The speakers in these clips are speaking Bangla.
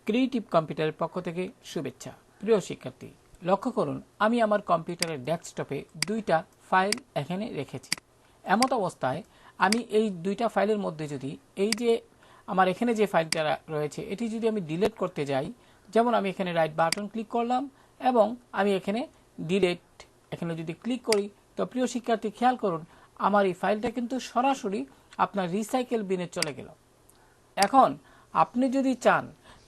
ক্রিয়েটিভ কম্পিউটারের পক্ষ থেকে শুভেচ্ছা। প্রিয় শিক্ষার্থী, লক্ষ্য করুন আমি আমার কম্পিউটারের ডেস্কটপে দুইটা ফাইল এখানে রেখেছি। এমত অবস্থায় আমি এই দুইটা ফাইলের মধ্যে যদি এই যে আমার এখানে যে ফাইলটা রয়েছে এটি যদি আমি ডিলিট করতে যাই, যেমন আমি এখানে রাইট বাটন ক্লিক করলাম এবং আমি এখানে ডিলিট এখানে যদি ক্লিক করি, তো প্রিয় শিক্ষার্থী খেয়াল করুন আমার এই ফাইলটা কিন্তু সরাসরি আপনার রিসাইকেল বিনে চলে গেল। এখন আপনি যদি চান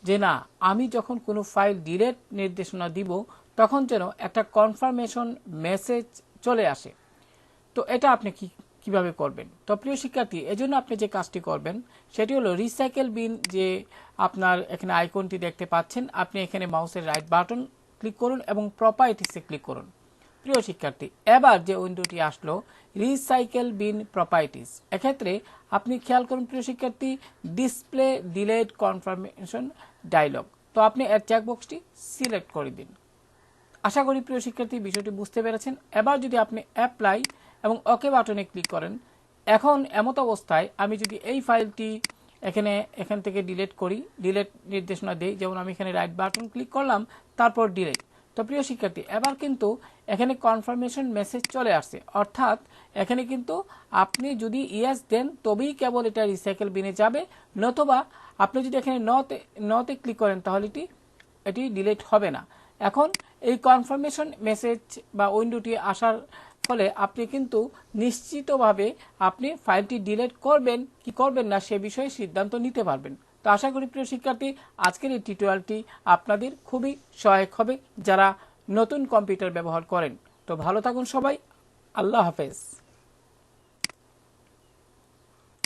যে না, আমি যখন কোনো ফাইল ডিলিট নির্দেশনা দিব তখন যেন একটা কনফার্মেশন মেসেজ চলে আসে, তো এটা আপনি কিভাবে করবেন? তো প্রিয় শিক্ষার্থী, এজন্য আপনি যে কাজটি করবেন সেটি হলো রিসাইকেল বিন যে আপনার এখানে আইকনটি দেখতে পাচ্ছেন, আপনি এখানে মাউসের রাইট বাটন ক্লিক করুন এবং প্রপার্টিসে ক্লিক করুন। প্রিয় শিক্ষার্থী, এবার যে উইন্ডোটি আসলো রিসাইকেল বিন প্রপার্টিস, এক্ষেত্রে আপনি খেয়াল করুন প্রিয় শিক্ষার্থী, ডিসপ্লে ডিলেট কনফার্মেশন ডায়লগ, তো আপনি এর চেকবক্সটি সিলেক্ট করে দিন। আশা করি প্রিয় শিক্ষার্থী বিষয়টি বুঝতে পেরেছেন। এবার যদি আপনি অ্যাপ্লাই এবং ওকে বাটনে ক্লিক করেন, এখন এমত অবস্থায় আমি যদি এই ফাইলটি এখান থেকে ডিলিট করি, ডিলিট নির্দেশনা দেই, যেমন আমি এখানে রাইট বাটন ক্লিক করলাম তারপর ডিলিট, তো প্রিয় শিক্ষার্থী এবার কিন্তু এখানে কনফার্মেশন মেসেজ চলে আসছে, অর্থাৎ এখানে কিন্তু আপনি যদি ইয়েস দেন তবেই কেবল এটা রিসাইকেল বিনে যাবে, নতুবা আপনি যদি এখানে নতে ক্লিক করেন তাহলে এটি ডিলিট হবে না। এখন এই কনফার্মেশন মেসেজ বা উইন্ডোটি আসার ফলে আপনি কিন্তু নিশ্চিতভাবে আপনি ফাইলটি ডিলিট করবেন কি করবেন না সে বিষয়ে সিদ্ধান্ত নিতে পারবেন। তো আশা করি প্রিয় শিক্ষার্থী আজকের এই টিউটোরিয়ালটি আপনাদের খুবই সহায়ক হবে যারা নতুন কম্পিউটার ব্যবহার করেন। তো ভালো থাকুন সবাই, আল্লাহ হাফেজ।